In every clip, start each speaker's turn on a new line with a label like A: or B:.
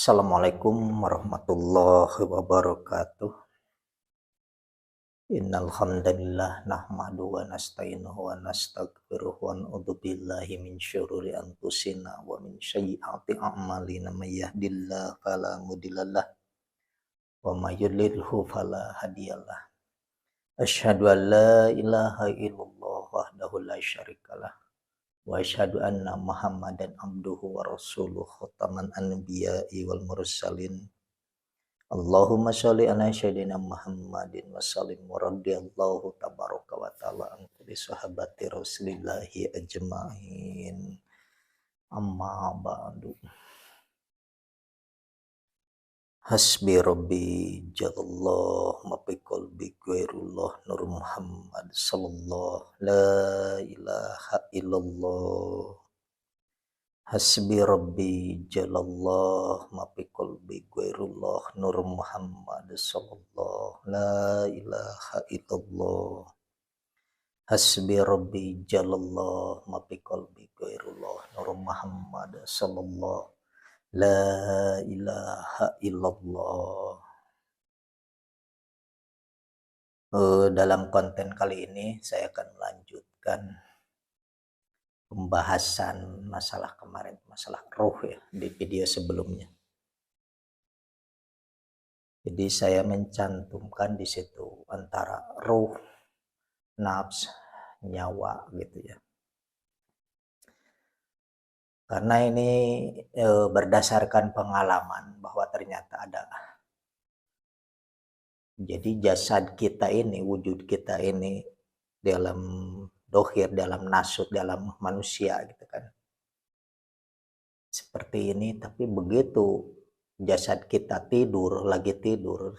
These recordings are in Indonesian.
A: Assalamualaikum warahmatullahi wabarakatuh. Innal hamdalillah nahmaduhu wa nasta'inuhu wa nastaghfiruh wa na'udzu billahi min syururi anfusina wa min sayyiati a'malina may yahdihillahu fala mudhillalah wa may yudlilhu fala hadiyalah. Asyhadu an la ilaha illallah wahdahu la syarikalah wa asyhadu anna Muhammadan abduhu wa rasuluh khataman anbiya'i wal mursalin. Allahumma sholli ala sayyidina Muhammadin wa sallim wa radhiyallahu tabaraka wa ta'ala an kulli sahabati Rasulillahi ajmain. Amma ba'du. Hasbi rabbi jalallah ma fi qalbi ghairullah nur Muhammad sallallahu la ilaha illallah. Hasbi rabbi jalallah ma fi qalbi ghairullah nur Muhammad sallallahu la ilaha illallah. Hasbi rabbi jalallah ma fi qalbi ghairullah nur Muhammad sallallahu la ilaha illallah. Dalam konten kali ini saya akan melanjutkan pembahasan masalah kemarin, masalah ruh ya, di video sebelumnya. Jadi saya mencantumkan di situ antara ruh, nafs, nyawa gitu ya. Karena ini berdasarkan pengalaman bahwa ternyata ada. Jadi jasad kita ini, wujud kita ini dalam dohir, dalam nasut, dalam manusia gitu kan. Seperti ini, tapi begitu jasad kita tidur, lagi tidur,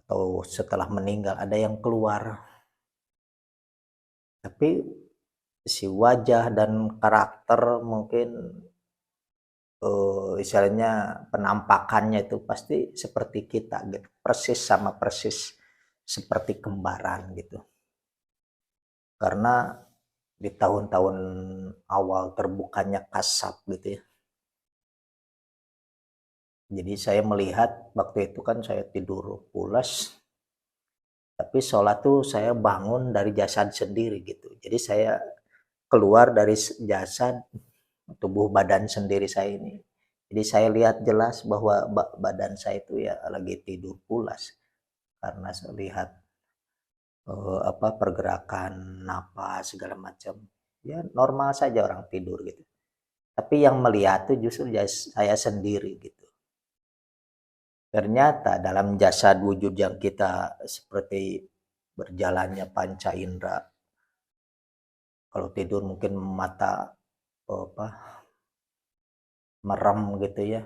A: atau setelah meninggal ada yang keluar. Tapi si wajah dan karakter mungkin istilahnya penampakannya itu pasti seperti kita gitu, persis sama persis seperti kembaran gitu. Karena di tahun-tahun awal terbukanya kasab gitu ya. Jadi saya melihat waktu itu kan saya tidur pulas, tapi sholat tuh saya bangun dari jasad sendiri gitu. Jadi saya keluar dari jasad, tubuh badan sendiri saya ini. Jadi saya lihat jelas bahwa badan saya itu ya lagi tidur pulas. Karena saya lihat pergerakan napas segala macam. Ya normal saja orang tidur gitu. Tapi yang melihat tuh justru saya sendiri gitu. Ternyata dalam jasad wujud yang kita seperti berjalannya panca indera. Kalau tidur mungkin mata merem gitu ya.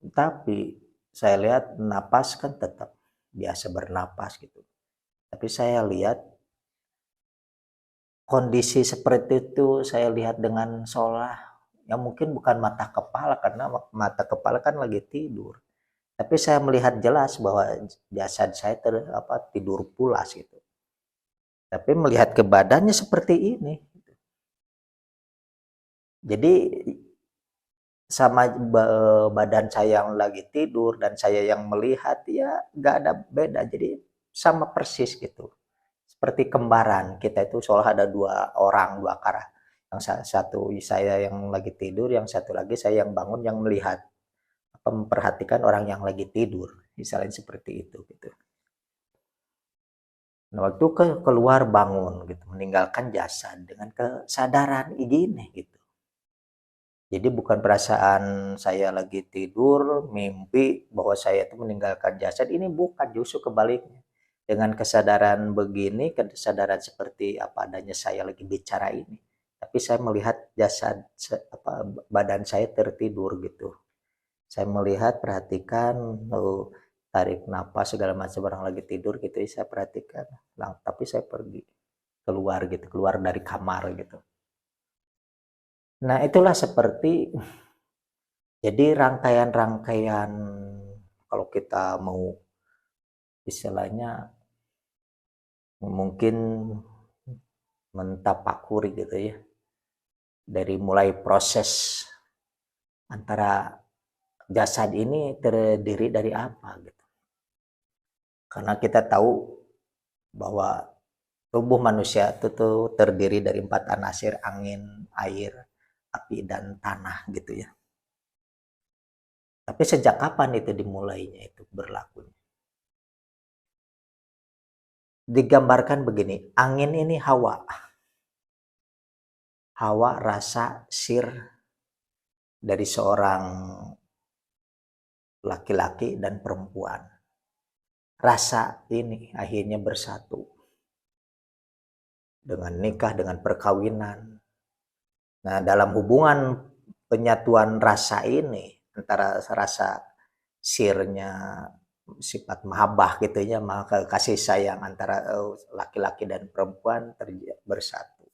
A: Tapi saya lihat napas kan tetap biasa bernapas gitu. Tapi saya lihat kondisi seperti itu saya lihat dengan sholat. Ya mungkin bukan mata kepala karena mata kepala kan lagi tidur. Tapi saya melihat jelas bahwa jasad saya tidur pulas gitu. Tapi melihat ke badannya seperti ini. Jadi sama badan saya yang lagi tidur dan saya yang melihat ya nggak ada beda. Jadi sama persis gitu. Seperti kembaran. Kita itu seolah ada dua orang, dua karah. Yang satu saya yang lagi tidur, yang satu lagi saya yang bangun yang melihat. Memperhatikan orang yang lagi tidur. Misalnya seperti itu gitu. Nah, waktu keluar bangun gitu, meninggalkan jasad dengan kesadaran gini gitu. Jadi bukan perasaan saya lagi tidur, mimpi bahwa saya itu meninggalkan jasad, ini bukan, justru kebaliknya. Dengan kesadaran begini, kesadaran seperti apa adanya saya lagi bicara ini. Tapi saya melihat jasad badan saya tertidur gitu. Saya melihat, perhatikan, tarik napas segala macam orang lagi tidur gitu, saya perhatikan. Nah, tapi saya pergi keluar gitu, keluar dari kamar gitu. Nah, itulah seperti jadi rangkaian-rangkaian kalau kita mau istilahnya mungkin mentapakuri gitu ya. Dari mulai proses antara jasad ini terdiri dari apa gitu. Karena kita tahu bahwa tubuh manusia itu tuh terdiri dari 4 anasir, angin, air, api, dan tanah gitu ya. Tapi sejak kapan itu dimulainya itu berlakunya? Digambarkan begini, angin ini hawa. Hawa rasa sir dari seorang laki-laki dan perempuan. Rasa ini akhirnya bersatu dengan nikah, dengan perkawinan. Nah, dalam hubungan penyatuan rasa ini antara rasa sirnya sifat mahabbah gitu ya, maka kasih sayang antara laki-laki dan perempuan bersatu.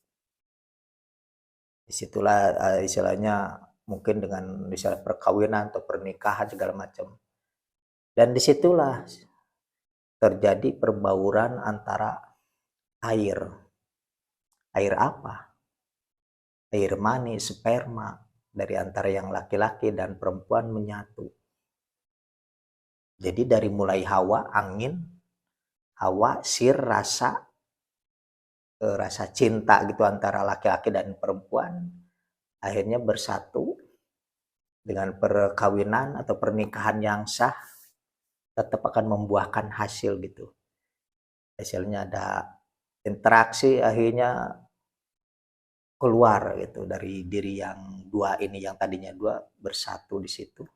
A: Disitulah istilahnya mungkin dengan misalnya perkawinan atau pernikahan segala macam. Dan disitulah terjadi perbauran antara air. Air apa? Air mani, sperma dari antara yang laki-laki dan perempuan menyatu. Jadi dari mulai hawa, angin, hawa, sir, rasa cinta gitu antara laki-laki dan perempuan, akhirnya bersatu dengan perkawinan atau pernikahan yang sah, tetap akan membuahkan hasil gitu. Hasilnya ada interaksi, akhirnya keluar gitu dari diri yang dua ini, yang tadinya dua bersatu di situ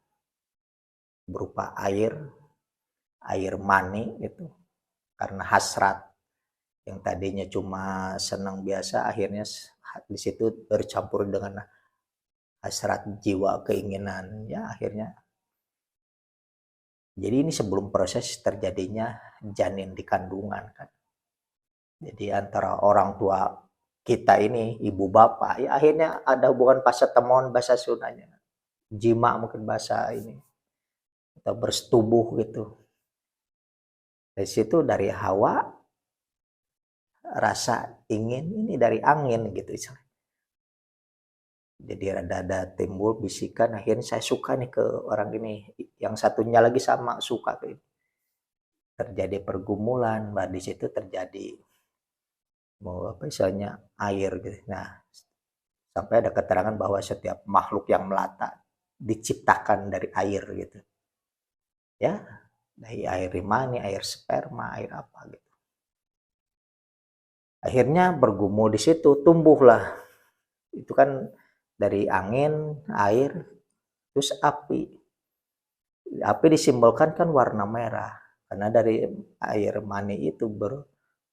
A: berupa air mani itu, karena hasrat yang tadinya cuma senang biasa akhirnya di situ bercampur dengan hasrat jiwa, keinginan ya akhirnya. Jadi ini sebelum proses terjadinya janin di kandungan kan. Jadi antara orang tua kita ini, ibu bapak, ya akhirnya ada hubungan pasetemon bahasa Sundanya. Jima mungkin bahasa ini. Atau bersetubuh gitu. Dari situ dari hawa rasa ingin ini dari angin gitu. Jadi ada timbul bisikan, akhirnya saya suka nih ke orang ini. Yang satunya lagi sama suka ke ini. Terjadi pergumulan, di situ terjadi mau apa misalnya air gitu. Nah, sampai ada keterangan bahwa setiap makhluk yang melata diciptakan dari air gitu. Ya, dari air mani, air sperma, air apa gitu. Akhirnya bergumul di situ, tumbuhlah. Itu kan dari angin, air, terus api. Api disimbolkan kan warna merah karena dari air mani itu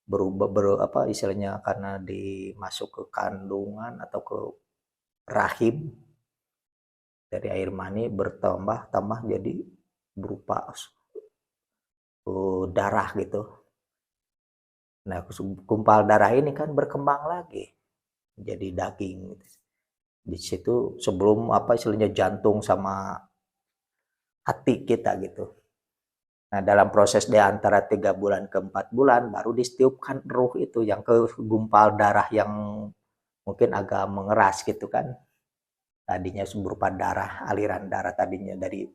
A: berubah apa istilahnya karena dimasuk ke kandungan atau ke rahim, dari air mani bertambah jadi berupa darah gitu. Nah, gumpal darah ini kan berkembang lagi jadi daging gitu. Di situ sebelum apa istilahnya jantung sama hati kita gitu. Nah, dalam proses di antara 3 bulan ke 4 bulan baru ditiupkan ruh itu yang ke gumpal darah yang mungkin agak mengeras gitu kan. Tadinya berupa darah, aliran darah tadinya dari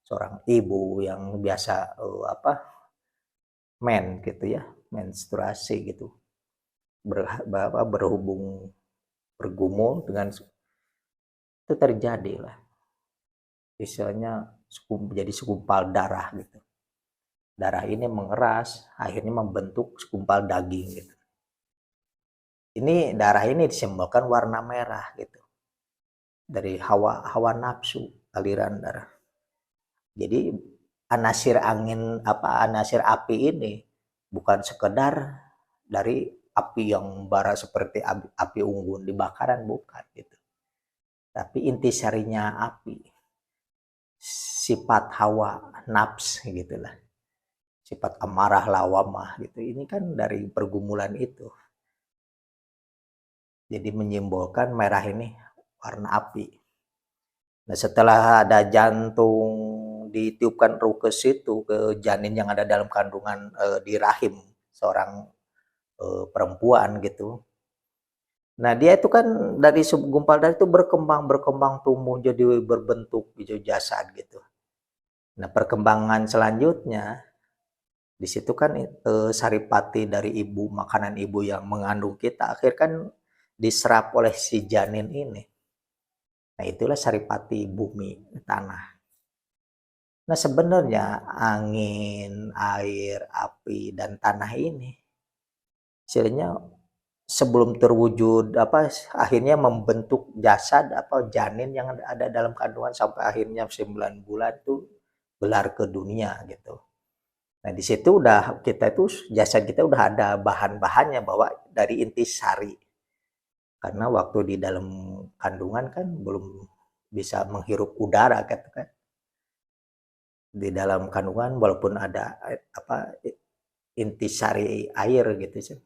A: seorang ibu yang biasa gitu ya, menstruasi gitu. Berhubung bergumul dengan itu terjadi lah. Misalnya jadi segumpal darah gitu. Darah ini mengeras, akhirnya membentuk segumpal daging gitu. Ini darah ini disimbolkan warna merah gitu. Dari hawa nafsu, aliran darah. Jadi anasir anasir api ini bukan sekedar dari api yang bara seperti api unggun dibakaran, bukan gitu. Tapi intisarinya api, sifat hawa nafs gitulah, sifat amarah lawamah gitu. Ini kan dari pergumulan itu. Jadi menyimbolkan merah ini warna api. Nah, setelah ada jantung ditiupkan ruh ke situ, ke janin yang ada dalam kandungan di rahim seorang perempuan gitu. Nah, dia itu kan dari segumpal darah itu berkembang tumbuh jadi berbentuk gitu jasad gitu. Nah, perkembangan selanjutnya di situ kan saripati dari ibu, makanan ibu yang mengandung kita akhir kan diserap oleh si janin ini. Nah, itulah saripati bumi tanah. Nah, sebenarnya angin, air, api, dan tanah ini istilahnya sebelum terwujud akhirnya membentuk jasad janin yang ada dalam kandungan sampai akhirnya 9 bulan itu gelar ke dunia gitu. Nah, di situ udah kita itu jasad kita udah ada bahan-bahannya bahwa dari intisari. Karena waktu di dalam kandungan kan belum bisa menghirup udara gitu kan. Di dalam kandungan walaupun ada intisari air gitu sih,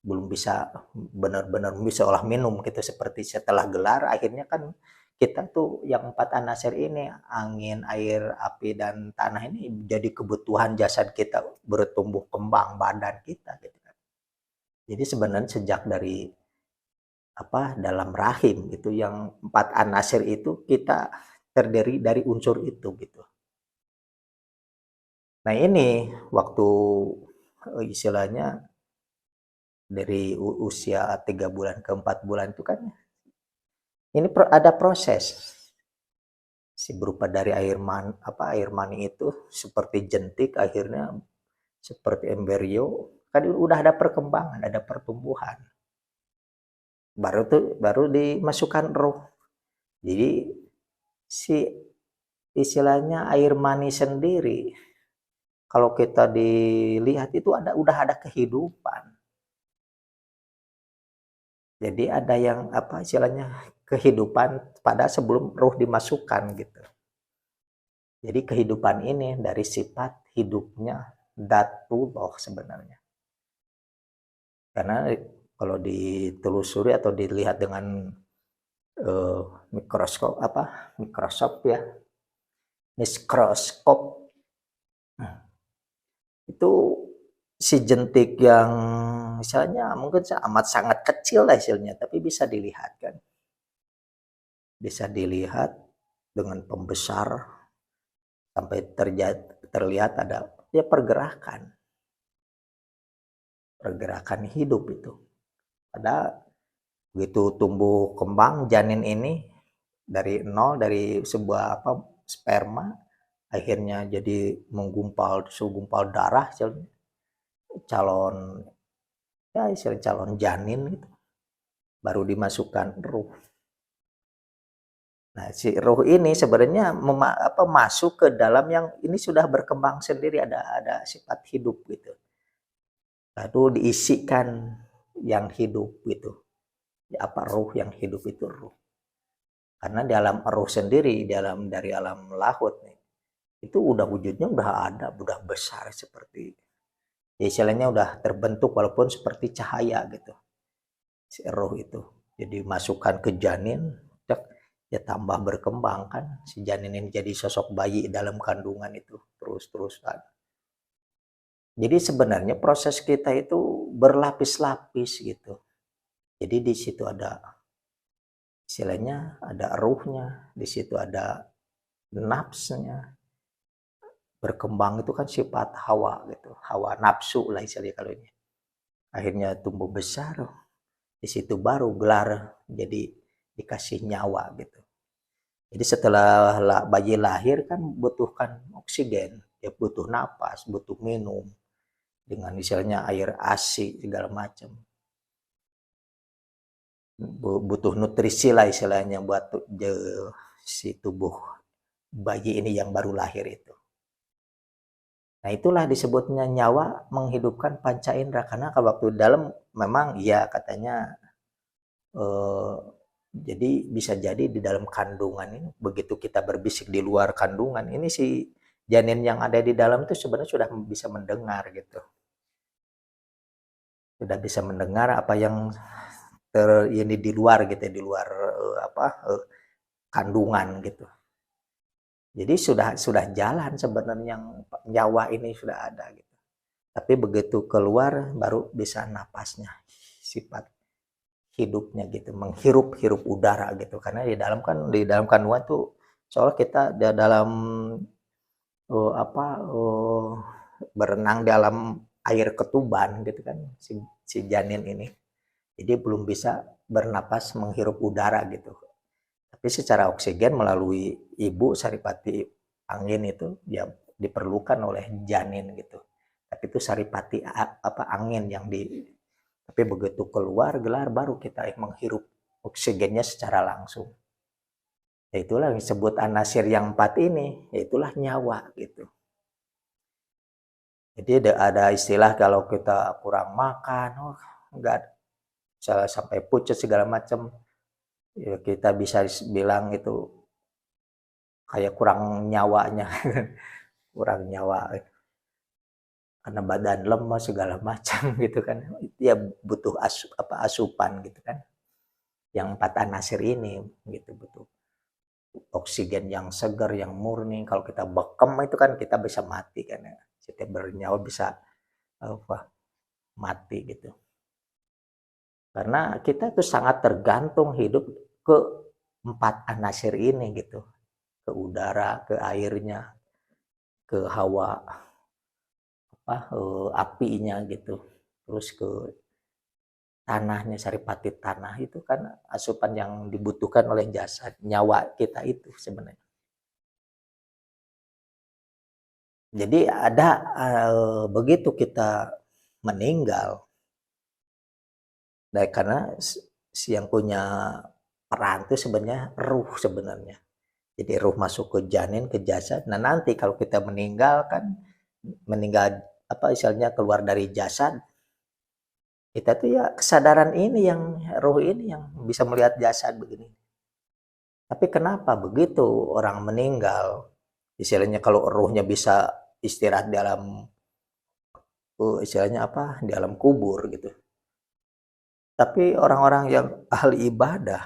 A: belum bisa benar-benar bisa olah minum gitu seperti setelah gelar akhirnya kan kita tuh yang 4 anasir ini angin, air, api, dan tanah ini jadi kebutuhan jasad kita bertumbuh kembang badan kita gitu kan. Jadi sebenarnya sejak dari dalam rahim itu yang 4 anasir itu kita terdiri dari unsur itu gitu. Nah, ini waktu istilahnya dari usia 3 bulan ke 4 bulan itu kan ini ada proses si berupa dari air mani itu seperti jentik akhirnya seperti embrio kan udah ada perkembangan, ada pertumbuhan. Baru dimasukkan roh. Jadi si istilahnya air mani sendiri kalau kita dilihat itu udah ada kehidupan. Jadi ada yang istilahnya kehidupan pada sebelum ruh dimasukkan gitu. Jadi kehidupan ini dari sifat hidupnya Datullah sebenarnya. Karena kalau ditelusuri atau dilihat dengan mikroskop itu si jentik yang misalnya mungkin amat sangat kecil lah hasilnya, tapi bisa dilihat kan. Bisa dilihat dengan pembesar sampai terlihat ada ya pergerakan hidup itu. Ada begitu tumbuh kembang janin ini dari nol, dari sebuah sperma akhirnya jadi segumpal darah calon janin gitu. Baru dimasukkan ruh. Nah, si ruh ini sebenarnya masuk ke dalam yang ini sudah berkembang sendiri, ada sifat hidup gitu. Lalu diisikan yang hidup gitu. Ruh yang hidup itu ruh. Karena di alam ruh sendiri, dari alam lahut nih, itu udah wujudnya udah ada, udah besar seperti ya istilahnya udah terbentuk walaupun seperti cahaya gitu. Si ruh itu. Jadi masukkan ke janin, ya tambah berkembang kan si janin ini jadi sosok bayi dalam kandungan itu terus-terusan. Jadi sebenarnya proses kita itu berlapis-lapis gitu. Jadi di situ ada istilahnya ada ruhnya, di situ ada nafsnya. Berkembang itu kan sifat hawa gitu, hawa nafsu lah istilahnya kalau ini. Akhirnya tumbuh besar, di situ baru gelar jadi dikasih nyawa gitu. Jadi setelah bayi lahir kan butuhkan oksigen, ya butuh napas, butuh minum dengan misalnya air ASI segala macam. Butuh nutrisi lah istilahnya buat si tubuh bayi ini yang baru lahir itu. Nah, itulah disebutnya nyawa menghidupkan panca indera karena kalau waktu dalam memang ya katanya jadi bisa jadi di dalam kandungan ini begitu kita berbisik di luar kandungan ini si janin yang ada di dalam itu sebenarnya sudah bisa mendengar gitu. Sudah bisa mendengar apa yang ini di luar gitu, di luar kandungan gitu. Jadi sudah jalan sebenarnya yang nyawa ini sudah ada gitu. Tapi begitu keluar baru bisa napasnya, sifat hidupnya gitu, menghirup-hirup udara gitu. Karena di dalam kandungan tuh soalnya kita di dalam apa berenang dalam air ketuban gitu kan si janin ini. Jadi belum bisa bernapas menghirup udara gitu. Tapi secara oksigen melalui ibu saripati angin itu ya diperlukan oleh janin gitu. Tapi itu saripati angin yang tapi begitu keluar gelar baru kita menghirup oksigennya secara langsung. Ya itulah yang disebut anasir yang 4 ini, yaitulah nyawa gitu. Jadi ada istilah kalau kita kurang makan, enggak sampai pucat segala macam, ya kita bisa bilang itu kayak kurang nyawanya, kurang nyawa karena badan lemas segala macam gitu kan. Ya butuh asupan gitu kan. Yang 4 anasir ini gitu butuh oksigen yang segar, yang murni. Kalau kita bekem itu kan kita bisa mati kan ya. Setiap bernyawa bisa mati gitu. Karena kita tuh sangat tergantung hidup ke 4 anasir ini gitu. Ke udara, ke airnya, ke hawa, apinya gitu. Terus ke tanahnya, saripati tanah itu kan asupan yang dibutuhkan oleh jasad, nyawa kita itu sebenarnya. Jadi ada begitu kita meninggal, karena si yang punya peran itu sebenarnya ruh sebenarnya. Jadi ruh masuk ke janin, ke jasad. Nah nanti kalau kita meninggal kan, meninggal istilahnya keluar dari jasad, kita tuh ya kesadaran ini yang ruh ini yang bisa melihat jasad begini. Tapi kenapa begitu orang meninggal, istilahnya kalau ruhnya bisa istirahat dalam istilahnya di alam kubur gitu. Tapi orang-orang yang ahli ibadah,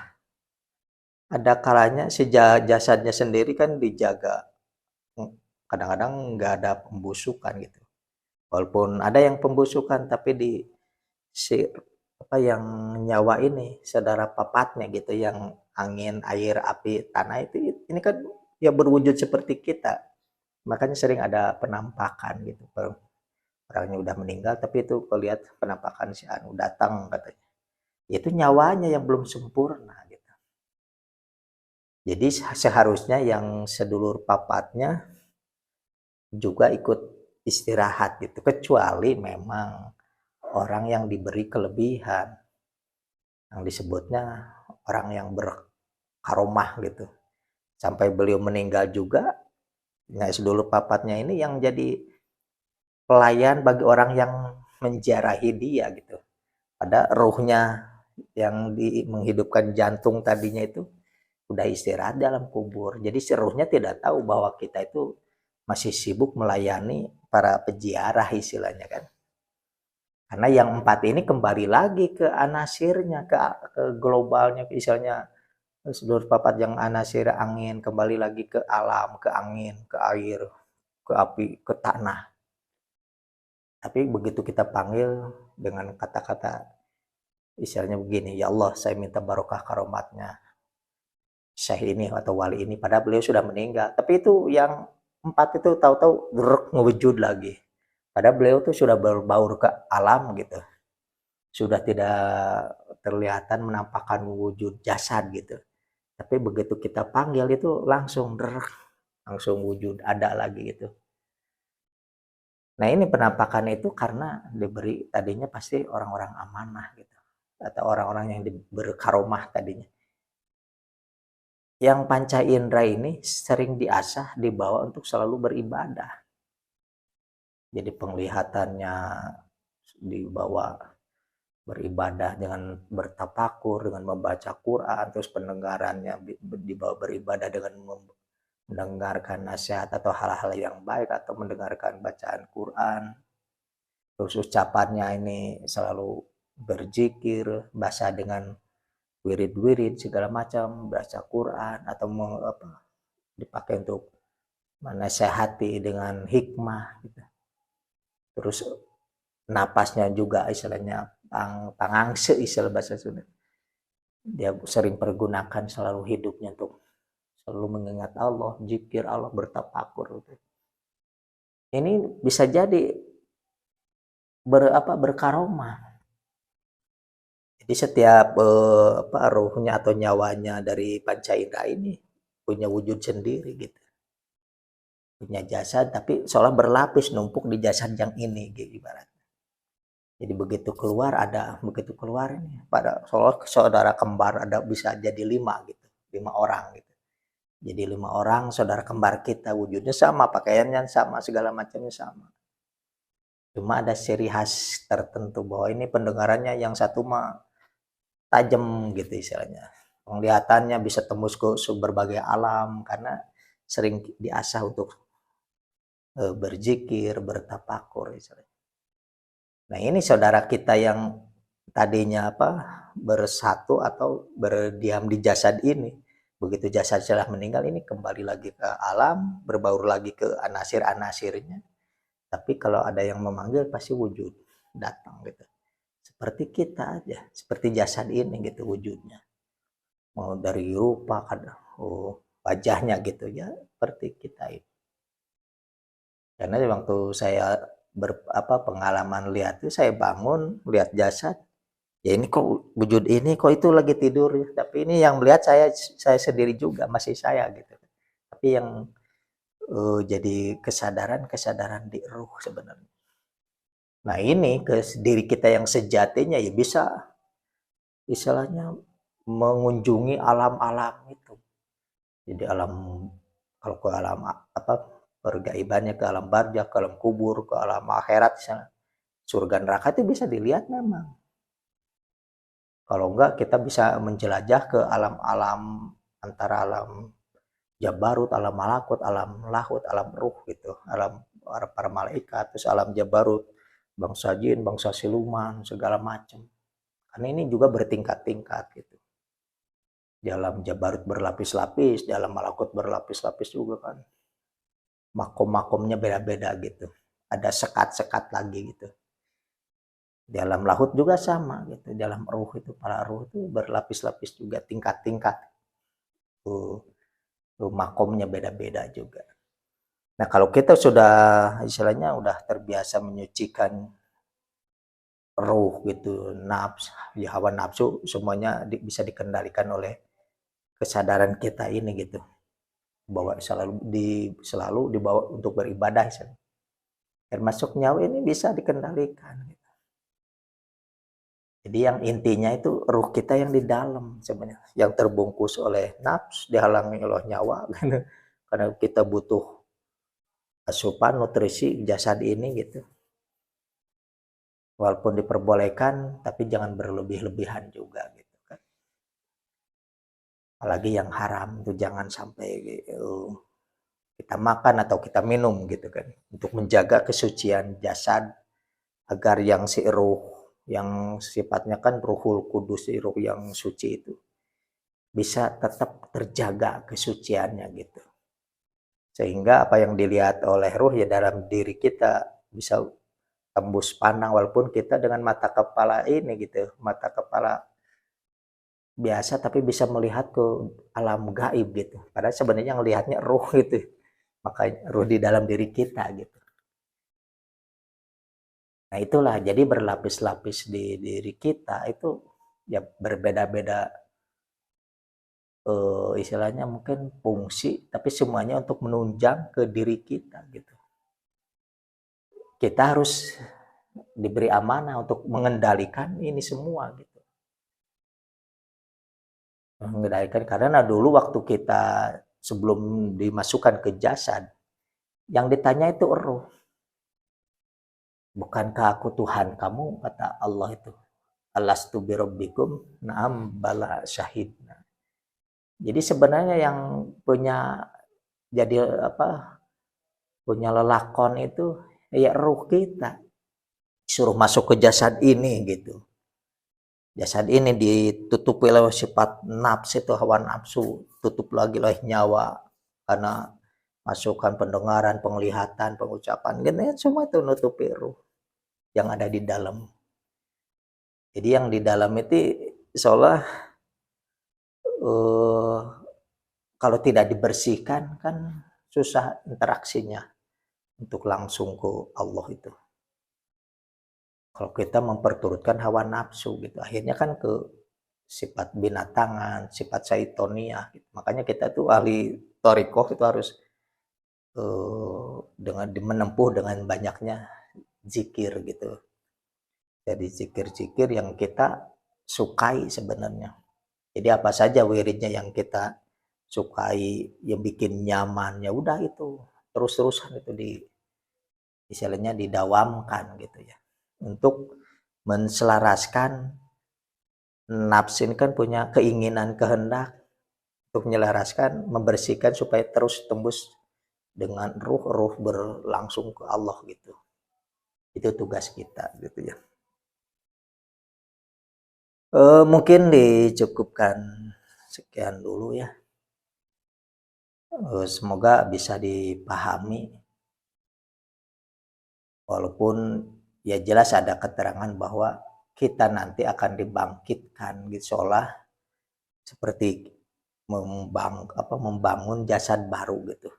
A: ada kalanya si jasadnya sendiri kan dijaga. Kadang-kadang nggak ada pembusukan gitu. Walaupun ada yang pembusukan, tapi si yang nyawa ini, saudara papatnya gitu, yang angin, air, api, tanah itu ini kan ya berwujud seperti kita. Makanya sering ada penampakan gitu. Orangnya udah meninggal, tapi itu kalau lihat penampakan si anu datang katanya. Itu nyawanya yang belum sempurna gitu. Jadi seharusnya yang sedulur papatnya juga ikut istirahat gitu, kecuali memang orang yang diberi kelebihan, yang disebutnya orang yang berkaromah gitu, sampai beliau meninggal juga. Nah sedulur papatnya ini yang jadi pelayan bagi orang yang menziarahi dia gitu, pada ruhnya yang menghidupkan jantung tadinya itu udah istirahat dalam kubur. Jadi si ruhnya tidak tahu bahwa kita itu masih sibuk melayani para peziarah istilahnya kan. Karena yang 4 ini kembali lagi ke anasirnya, ke globalnya, misalnya sedulur papat yang anasir angin kembali lagi ke alam, ke angin, ke air, ke api, ke tanah. Tapi begitu kita panggil dengan kata-kata istilahnya begini, ya Allah saya minta barokah karomatnya syekh ini atau wali ini, padahal beliau sudah meninggal. Tapi itu yang 4 itu tahu-tahu ngewujud lagi. Padahal beliau tuh sudah berbaur ke alam gitu. Sudah tidak terlihatan menampakkan wujud jasad gitu. Tapi begitu kita panggil itu langsung wujud ada lagi gitu. Nah ini penampakan itu karena diberi tadinya pasti orang-orang amanah gitu. Atau orang-orang yang berkaromah tadinya. Yang panca indera ini sering diasah, dibawa untuk selalu beribadah. Jadi penglihatannya dibawa beribadah dengan bertapakur, dengan membaca Quran, terus pendengarannya dibawa beribadah dengan mendengarkan nasihat atau hal-hal yang baik, atau mendengarkan bacaan Quran. Terus ucapannya ini selalu berzikir, bahasa dengan wirid-wirid segala macam, baca Quran atau dipakai untuk menasehati dengan hikmah gitu. Terus napasnya juga istilahnya pangangse istilah bahasa Sunda. Dia sering pergunakan selalu hidupnya untuk selalu mengingat Allah, zikir Allah, bertafakur. Ini bisa jadi berkaromah. Jadi setiap ruhnya atau nyawanya dari panca indera ini punya wujud sendiri gitu. Punya jasad tapi seolah berlapis numpuk di jasad yang ini gitu ibarat. Jadi begitu keluar ini pada seolah saudara kembar ada bisa jadi 5 gitu, 5 orang gitu. Jadi 5 orang saudara kembar kita wujudnya sama, pakaiannya sama, segala macamnya sama. Cuma ada ciri khas tertentu bahwa ini pendengarannya yang satu mah tajam gitu istilahnya. Penglihatannya bisa tembus ke berbagai alam karena sering diasah untuk berzikir, bertafakur istilahnya. Nah, ini saudara kita yang tadinya bersatu atau berdiam di jasad ini. Begitu jasad telah meninggal ini kembali lagi ke alam, berbaur lagi ke anasir-anasirnya. Tapi kalau ada yang memanggil pasti wujud datang gitu. Seperti kita aja, seperti jasad ini gitu wujudnya. Mau dari rupa wajahnya gitu ya, seperti kita ini. Karena waktu saya pengalaman lihat itu saya bangun lihat jasad ya ini kok wujud ini kok itu lagi tidur tapi ini yang melihat saya sendiri juga masih saya gitu tapi yang jadi kesadaran di ruh sebenarnya. Nah ini ke diri kita yang sejatinya ya bisa istilahnya mengunjungi alam-alam itu. Jadi kalau ke alam pergaibannya ke alam barzakh, ke alam kubur, ke alam akhirat, surga neraka itu bisa dilihat memang. Kalau enggak kita bisa menjelajah ke alam-alam antara alam Jabarut, alam malakut, alam lahut, alam ruh gitu, alam para malaikat, terus alam Jabarut, bangsa jin, bangsa siluman, segala macam. Karena ini juga bertingkat-tingkat gitu. Di alam Jabarut berlapis-lapis, di alam malakut berlapis-lapis juga kan. Makom-makomnya beda-beda gitu. Ada sekat-sekat lagi gitu. Di alam lahut juga sama gitu. Di alam ruh itu para ruh itu berlapis-lapis juga tingkat-tingkat. Makomnya beda-beda juga. Nah, kalau kita sudah istilahnya udah terbiasa menyucikan ruh gitu, nafsu, hawa nafsu semuanya bisa dikendalikan oleh kesadaran kita ini gitu. Bahwa selalu dibawa untuk beribadah termasuk nyawa ini bisa dikendalikan gitu. Jadi yang intinya itu ruh kita yang di dalam sebenarnya yang terbungkus oleh nafsu dihalangi oleh nyawa gitu. Karena kita butuh asupan nutrisi jasad ini gitu. Walaupun diperbolehkan tapi jangan berlebih-lebihan juga gitu kan. Apalagi yang haram itu jangan sampai kita makan atau kita minum gitu kan untuk menjaga kesucian jasad agar yang si ruh yang sifatnya kan ruhul kudus ruh yang suci itu bisa tetap terjaga kesuciannya gitu sehingga apa yang dilihat oleh ruh ya dalam diri kita bisa tembus pandang walaupun kita dengan mata kepala ini gitu mata kepala biasa tapi bisa melihat ke alam gaib gitu padahal sebenarnya yang lihatnya ruh gitu makanya ruh di dalam diri kita gitu. Nah itulah jadi berlapis-lapis di diri kita itu ya berbeda-beda istilahnya mungkin fungsi tapi semuanya untuk menunjang ke diri kita gitu. Kita harus diberi amanah untuk mengendalikan ini semua gitu. Mengendalikan karena dulu waktu kita sebelum dimasukkan ke jasad yang ditanya itu ruh. Bukankah aku Tuhan kamu kata Allah itu. Alastu birabbikum na'am bala syahidna. Jadi sebenarnya yang punya punya lelakon itu ya ruh kita. Suruh masuk ke jasad ini gitu. Jasad ini ditutupi oleh sifat nafsu itu hawa nafsu, tutup lagi oleh nyawa karena masukan pendengaran, penglihatan, pengucapan, gitu ya, semua itu nutupi ruh yang ada di dalam. Jadi yang di dalam itu seolah eh, kalau tidak dibersihkan kan susah interaksinya untuk langsung ke Allah itu. Kalau kita memperturutkan hawa nafsu gitu, akhirnya kan ke sifat binatangan, sifat syaitoniyah gitu. Makanya kita tuh ahli thariqah itu harus dengan menempuh dengan banyaknya zikir gitu. Jadi zikir-zikir yang kita sukai sebenarnya. Jadi apa saja wiridnya yang kita sukai, yang bikin nyaman, ya udah itu terus-terusan itu istilahnya didawamkan gitu ya. Untuk menselaraskan nafsu ini kan punya keinginan kehendak untuk menyelaraskan, membersihkan supaya terus tembus dengan ruh berlangsung ke Allah gitu. Itu tugas kita gitu ya. Mungkin dicukupkan sekian dulu ya. Semoga bisa dipahami. Walaupun ya jelas ada keterangan bahwa kita nanti akan dibangkitkan gitu, seolah seperti membangun jasad baru gitu.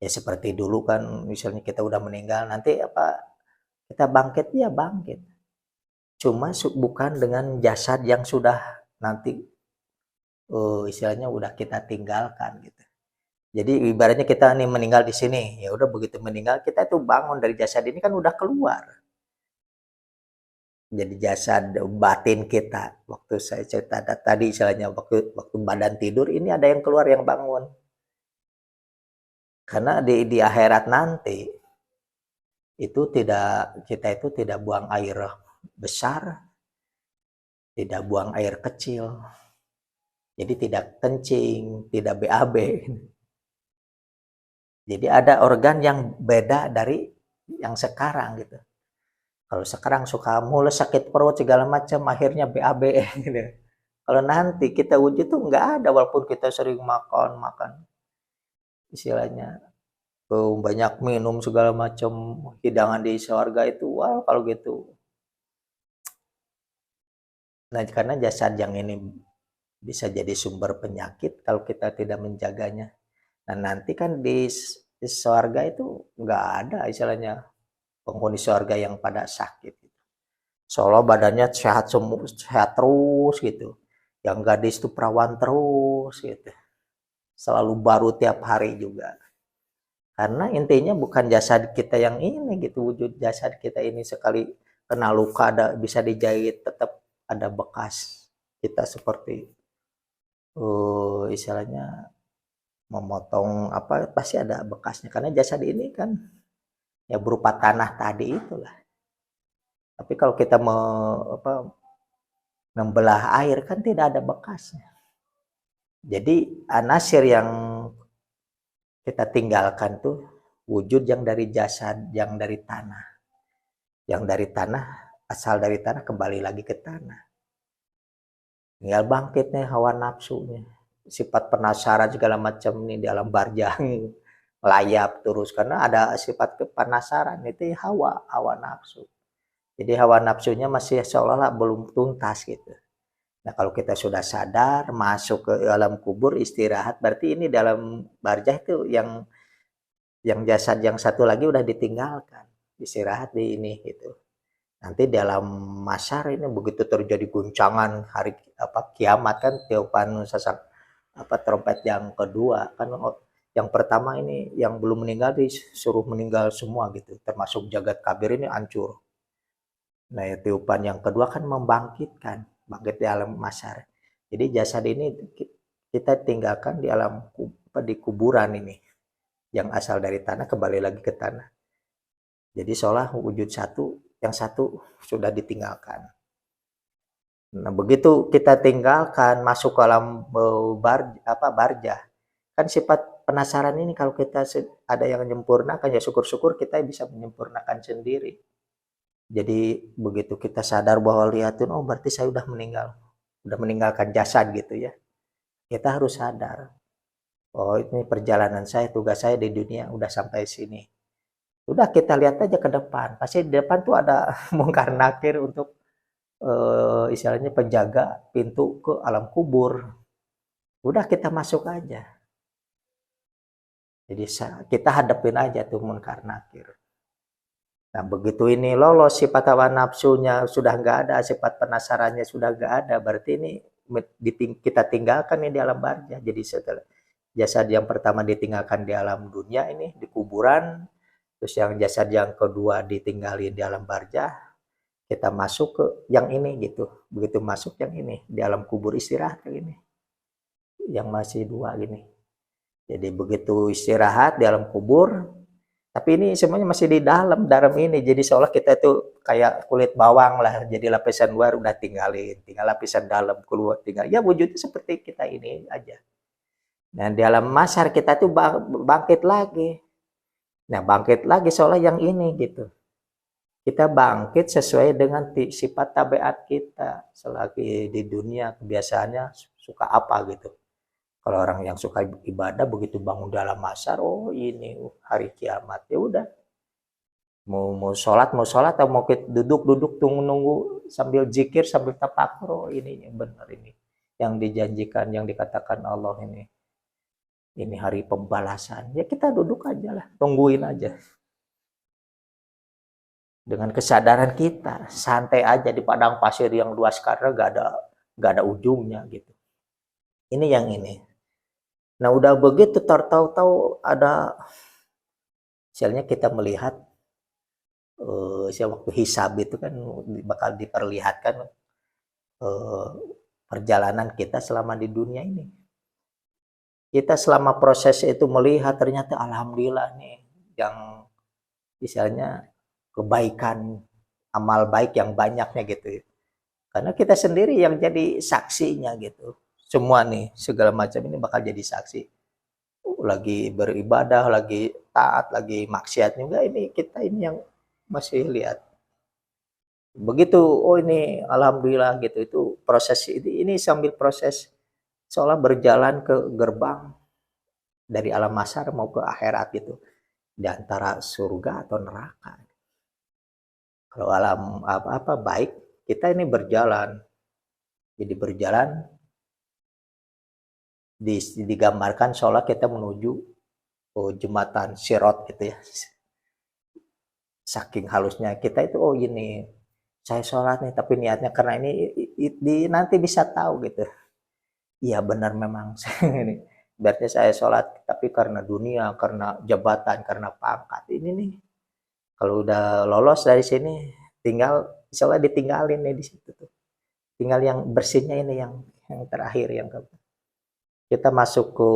A: Ya seperti dulu kan misalnya kita udah meninggal, nanti kita bangkit, ya bangkit. Cuma bukan dengan jasad yang sudah nanti istilahnya udah kita tinggalkan gitu. Jadi ibaratnya kita nih meninggal di sini, ya udah begitu meninggal kita tuh bangun dari jasad ini kan udah keluar. Jadi jasad batin kita. Waktu saya cerita tadi istilahnya waktu badan tidur ini ada yang keluar yang bangun. Karena di akhirat nanti itu kita itu tidak buang air besar, tidak buang air kecil. Jadi tidak kencing, tidak BAB. Jadi ada organ yang beda dari yang sekarang gitu. Kalau sekarang suka mules, sakit perut segala macam, akhirnya BAB gitu. Kalau nanti kita wujud tuh nggak ada, walaupun kita sering makan istilahnya banyak minum segala macam, hidangan di surga itu, wah kalau gitu. Nah karena jasad yang ini bisa jadi sumber penyakit kalau kita tidak menjaganya. Nah nanti kan di surga itu nggak ada istilahnya penghuni surga yang pada sakit. Seolah badannya sehat semua, sehat terus gitu. Yang gadis itu perawan terus gitu. Selalu baru tiap hari juga. Karena intinya bukan jasad kita yang ini gitu, wujud jasad kita ini sekali kena luka bisa dijahit tetap ada bekas. Kita seperti istilahnya memotong pasti ada bekasnya karena jasad ini kan ya berupa tanah tadi itulah. Tapi kalau kita membelah air kan tidak ada bekasnya. Jadi anasir yang kita tinggalkan tuh wujud yang dari jasad, yang dari tanah. Yang dari tanah, asal dari tanah kembali lagi ke tanah. Tinggal bangkit nih hawa nafsunya. Sifat penasaran segala macam nih di alam barzah layap terus karena ada sifat penasaran itu hawa nafsu. Jadi hawa nafsunya masih seolah-olah belum tuntas gitu. Nah kalau kita sudah sadar masuk ke alam kubur istirahat, berarti ini dalam barzah itu yang jasad yang satu lagi udah ditinggalkan, istirahat di ini gitu. Nanti dalam masyar ini begitu terjadi guncangan hari kiamat kan tiupan sasak trompet yang kedua kan, yang pertama ini yang belum meninggal disuruh meninggal semua gitu, termasuk jagat kabir ini hancur. Nah tiupan yang kedua kan membangkitkan, bangkit di alam masyar. Jadi jasad ini kita tinggalkan di alam di kuburan ini yang asal dari tanah kembali lagi ke tanah. Jadi seolah wujud satu, yang satu sudah ditinggalkan. Nah begitu kita tinggalkan masuk ke alam barzah, kan sifat penasaran ini kalau kita ada yang menyempurnakan ya syukur-syukur kita bisa menyempurnakan sendiri. Jadi begitu kita sadar bahwa lihatin oh berarti saya udah meninggalkan jasad gitu ya. Kita harus sadar oh ini perjalanan saya, tugas saya di dunia udah sampai sini. Udah kita lihat aja ke depan, pasti di depan tuh ada mungkar nakir untuk istilahnya penjaga pintu ke alam kubur. Udah kita masuk aja. Jadi kita hadapin aja tuh munkar nakir. Nah begitu ini lolos sifat hawa nafsunya sudah nggak ada, sifat penasarannya sudah nggak ada, berarti ini kita tinggalkan nih di alam barzah. Jadi setelah jasad yang pertama ditinggalkan di alam dunia ini di kuburan, terus yang jasad yang kedua ditinggalin di alam barzah, kita masuk ke yang ini gitu. Begitu masuk yang ini di alam kubur istirahat kayak gini, yang masih dua gini. Jadi begitu istirahat di alam kubur, tapi ini semuanya masih di dalam ini. Jadi seolah kita itu kayak kulit bawang lah. Jadi lapisan luar udah tinggalin, tinggal lapisan dalam keluar tinggal. Ya wujudnya seperti kita ini aja. Nah di alam mahsyar kita tuh bangkit lagi. Nah bangkit lagi seolah yang ini gitu. Kita bangkit sesuai dengan sifat tabiat kita. Selagi di dunia kebiasaannya suka apa gitu. Kalau orang yang suka ibadah begitu bangun dalam mahsyar, oh ini hari kiamat, ya udah. Mau sholat atau mau duduk tunggu nunggu sambil zikir sambil tafakur, oh ini yang benar ini yang dijanjikan, yang dikatakan Allah ini hari pembalasan. Ya kita duduk aja lah, tungguin aja. Dengan kesadaran kita, santai aja di padang pasir yang luas karena gak ada ujungnya gitu. Ini yang ini. Nah udah begitu tahu-tahu ada misalnya kita melihat waktu hisab itu kan bakal diperlihatkan perjalanan kita selama di dunia ini. Kita selama proses itu melihat ternyata alhamdulillah nih yang misalnya kebaikan amal baik yang banyaknya gitu. Karena kita sendiri yang jadi saksinya gitu. Semua nih segala macam ini bakal jadi saksi. Lagi beribadah, lagi taat, lagi maksiat juga ini kita ini yang masih lihat. Begitu, oh ini alhamdulillah gitu. Itu proses ini sambil proses seolah berjalan ke gerbang dari alam mahsyar mau ke akhirat gitu. Di antara surga atau neraka. Kalau alam apa baik, kita ini berjalan. Jadi berjalan digambarkan seolah kita menuju jembatan Sirot gitu ya. Saking halusnya kita itu, oh ini saya sholat nih tapi niatnya karena ini nanti bisa tahu gitu. Iya benar memang ini berarti saya sholat tapi karena dunia, karena jabatan, karena pangkat ini nih. Kalau udah lolos dari sini tinggal misalnya ditinggalin nih di situ tuh. Tinggal yang bersihnya ini yang terakhir yang kita masuk ke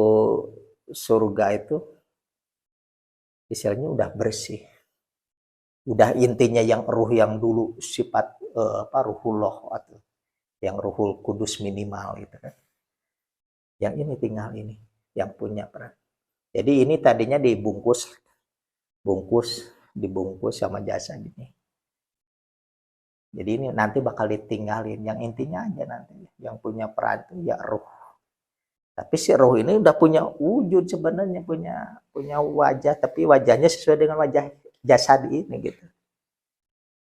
A: surga itu istilahnya udah bersih. Udah intinya yang ruh yang dulu sifat ruhullah atau yang ruhul kudus minimal gitu kan. Yang ini tinggal ini yang punya peran. Jadi ini tadinya dibungkus sama jasad ini. Jadi ini nanti bakal ditinggalin yang intinya aja nanti yang punya peran itu ya ruh. Tapi si roh ini udah punya wujud sebenarnya, punya wajah, tapi wajahnya sesuai dengan wajah jasad ini gitu.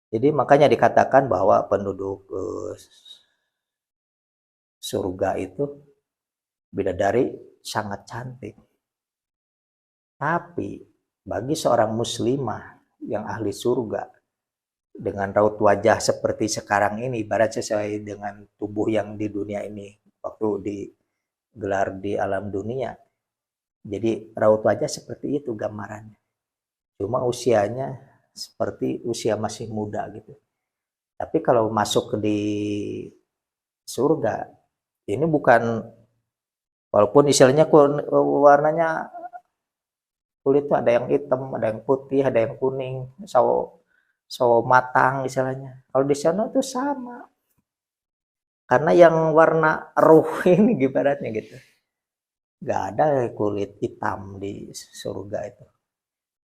A: Jadi makanya dikatakan bahwa penduduk surga itu bidadari sangat cantik. Tapi bagi seorang muslimah yang ahli surga dengan raut wajah seperti sekarang ini, ibarat sesuai dengan tubuh yang di dunia ini waktu digelar di alam dunia. Jadi raut wajah seperti itu gambarannya. Cuma usianya seperti usia masih muda gitu. Tapi kalau masuk di surga, ini bukan walaupun istilahnya warnanya kulit tuh ada yang hitam, ada yang putih, ada yang kuning, sawo matang istilahnya. Kalau di sana tuh sama. Karena yang warna ruh ini ibaratnya gitu. Gak ada kulit hitam di surga itu.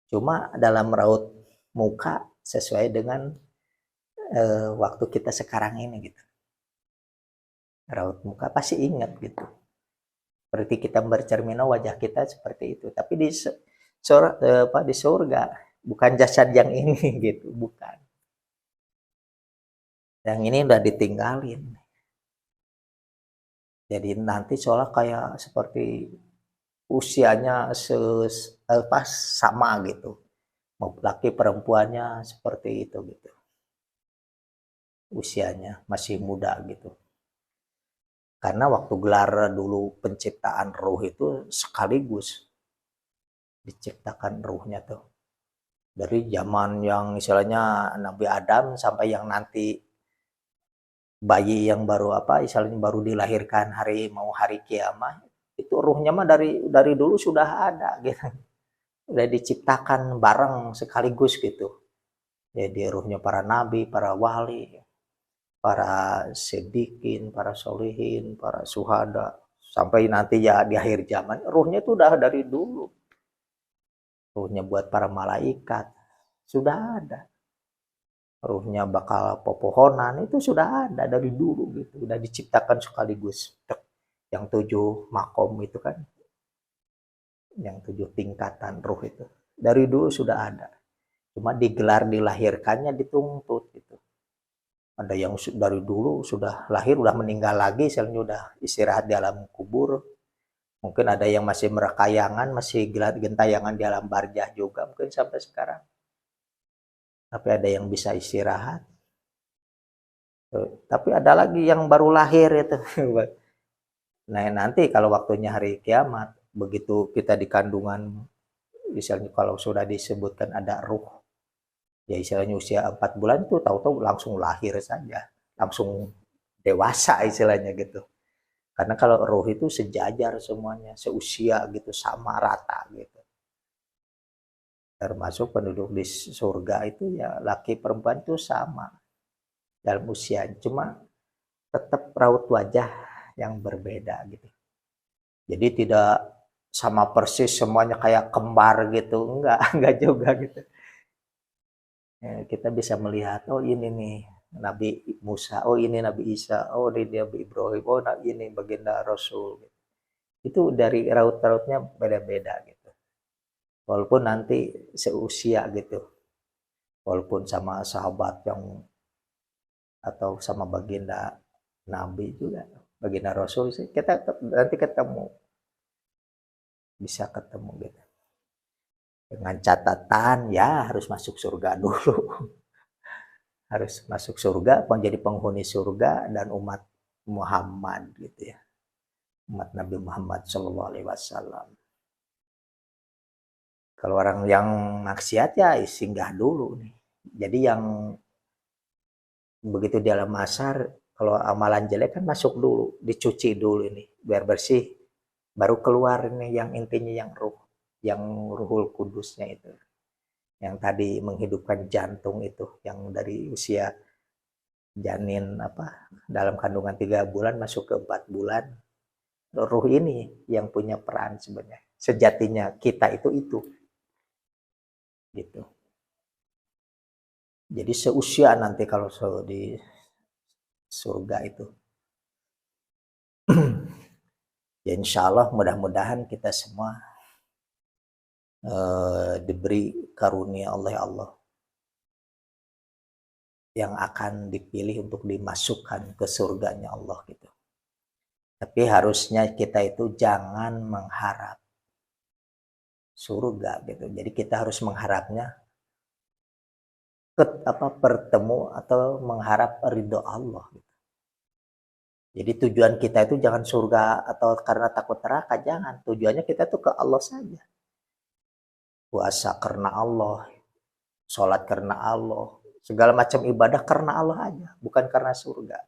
A: Cuma dalam raut muka sesuai dengan waktu kita sekarang ini gitu. Raut muka pasti ingat gitu. Seperti kita bercermin wajah kita seperti itu. Tapi di surga bukan jasad yang ini gitu, bukan. Yang ini udah ditinggalin. Jadi nanti seolah kayak seperti usianya sama gitu. Mau laki perempuannya seperti itu gitu. Usianya masih muda gitu. Karena waktu gelar dulu penciptaan ruh itu sekaligus diciptakan ruhnya tuh. Dari zaman yang istilahnya Nabi Adam sampai yang nanti bayi yang baru istilahnya baru dilahirkan hari kiamat, itu ruhnya mah dari dulu sudah ada gitu. Udah diciptakan bareng sekaligus gitu. Jadi ruhnya para nabi, para wali, para sedikin, para solihin, para suhada, sampai nanti ya di akhir zaman, ruhnya itu udah dari dulu. Ruhnya buat para malaikat, sudah ada. Ruhnya bakal pepohonan, itu sudah ada dari dulu gitu. Udah diciptakan sekaligus. Yang 7 makom itu kan, yang 7 tingkatan ruh itu. Dari dulu sudah ada. Cuma digelar dilahirkannya dituntut gitu. Ada yang dari dulu sudah lahir, udah meninggal lagi, misalnya udah istirahat di alam kubur. Mungkin ada yang masih merekayangan, masih gentayangan di alam barjah juga mungkin sampai sekarang. Tapi ada yang bisa istirahat. Tapi ada lagi yang baru lahir itu. Nah nanti kalau waktunya hari kiamat, begitu kita di kandungan, misalnya kalau sudah disebutkan ada ruh, ya istilahnya usia 4 bulan tuh tahu-tahu langsung lahir saja, langsung dewasa istilahnya gitu. Karena kalau ruh itu sejajar semuanya, seusia gitu, sama rata gitu. Termasuk penduduk di surga itu ya laki perempuan itu sama dalam usia, cuma tetap raut wajah yang berbeda gitu. Jadi tidak sama persis semuanya kayak kembar gitu, enggak, enggak juga gitu. Ya, kita bisa melihat, oh ini nih Nabi Musa, oh ini Nabi Isa, oh ini Nabi Ibrahim, oh ini baginda Rasul. Itu dari raut-rautnya beda-beda gitu. Walaupun nanti seusia gitu, walaupun sama sahabat yang atau sama baginda Nabi juga, baginda Rasul, kita nanti ketemu, bisa ketemu gitu. Dengan catatan ya harus masuk surga dulu. Harus masuk surga, menjadi penghuni surga dan umat Muhammad gitu ya. Umat Nabi Muhammad Shallallahu Alaihi Wasallam. Kalau orang yang maksiat ya singgah dulu nih. Jadi yang begitu di alam mahsyar, kalau amalan jelek kan masuk dulu, dicuci dulu ini biar bersih, baru keluar ini yang intinya yang ruhul kudusnya itu. Yang tadi menghidupkan jantung itu, yang dari usia janin dalam kandungan 3 bulan masuk ke 4 bulan, ruh ini yang punya peran sebenarnya. Sejatinya kita itu gitu. Jadi seusia nanti kalau di surga itu. Ya insya Allah mudah-mudahan kita semua diberi karunia oleh Allah yang akan dipilih untuk dimasukkan ke surganya Allah gitu. Tapi harusnya kita itu jangan mengharap surga gitu. Jadi kita harus mengharapnya bertemu atau mengharap ridho Allah gitu. Jadi tujuan kita itu jangan surga atau karena takut neraka, jangan. Tujuannya kita tuh ke Allah saja. Puasa karena Allah, sholat karena Allah, segala macam ibadah karena Allah aja, bukan karena surga.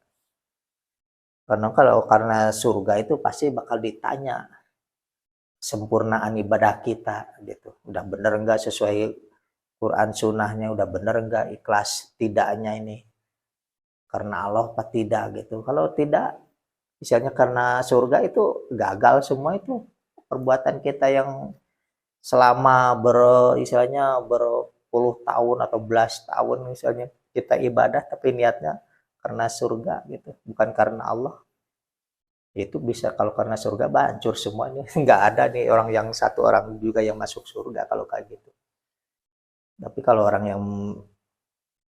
A: Karena kalau karena surga itu pasti bakal ditanya sempurnaan ibadah kita gitu. Udah bener enggak sesuai Quran sunnahnya, udah bener enggak ikhlas tidaknya ini karena Allah apa tidak gitu. Kalau tidak, misalnya karena surga itu gagal semua itu perbuatan kita yang selama istilahnya berpuluh tahun atau belas tahun misalnya kita ibadah tapi niatnya karena surga gitu, bukan karena Allah. Itu bisa kalau karena surga hancur semuanya. Nggak ada nih orang yang satu orang juga yang masuk surga kalau kayak gitu. Tapi kalau orang yang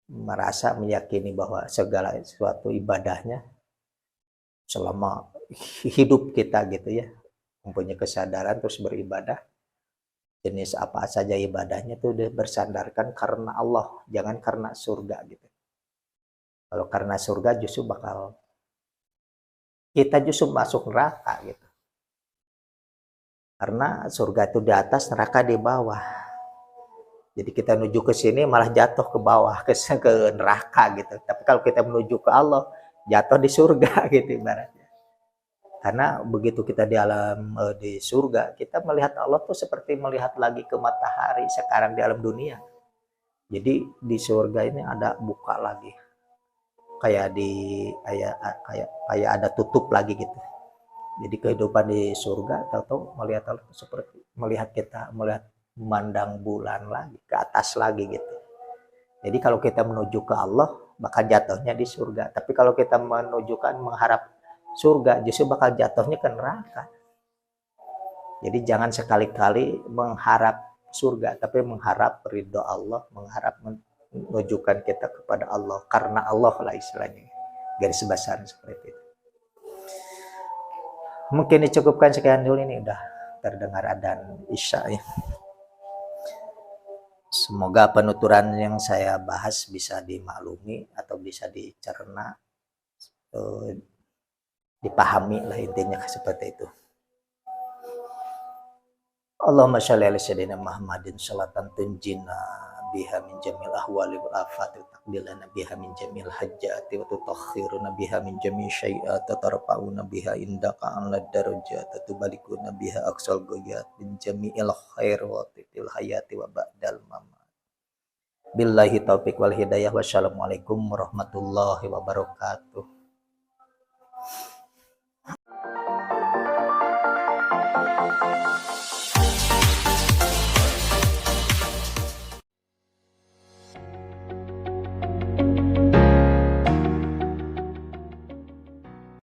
A: merasa meyakini bahwa segala sesuatu ibadahnya selama hidup kita gitu ya, mempunyai kesadaran terus beribadah, jenis apa saja ibadahnya tuh udah bersandarkan karena Allah, jangan karena surga gitu. Kalau karena surga justru bakal kita justru masuk neraka gitu. Karena surga itu di atas, neraka di bawah. Jadi kita menuju ke sini malah jatuh ke bawah, ke neraka gitu. Tapi kalau kita menuju ke Allah, jatuh di surga gitu ibaratnya. Karena begitu kita di alam di surga, kita melihat Allah tuh seperti melihat lagi ke matahari sekarang di alam dunia. Jadi di surga ini ada buka lagi, kayak kayak ada tutup lagi gitu. Jadi kehidupan di surga, tahu-tahu melihat Allah seperti melihat kita melihat memandang bulan lagi ke atas lagi gitu. Jadi kalau kita menuju ke Allah, bakal jatuhnya di surga. Tapi kalau kita mengharap surga, justru bakal jatuhnya ke neraka. Jadi jangan sekali-kali mengharap surga, tapi mengharap ridho Allah, mengharap menunjukkan kita kepada Allah, karena Allah lah istilahnya. Garis besar seperti itu. Mungkin dicukupkan sekian dulu, ini udah terdengar adzan Isya ya. Semoga penuturan yang saya bahas bisa dimaklumi atau bisa dicerna, dipahami lah intinya seperti itu. Allahumma sholli ala sayyidina Muhammadin sholatan tunjina biha min jamil ahwali wal afati wa taqdilana biha min jamil hajjati wa tutakhiruna biha min jamil syai'ati tarfa'una biha indaka ala darajati tubalikuna biha aqsal ghayat min jami'il khair wa titil hayati wa ba'dal mamat. Billahi taufiq wal hidayah. Wassalamualaikum warahmatullahi wabarakatuh.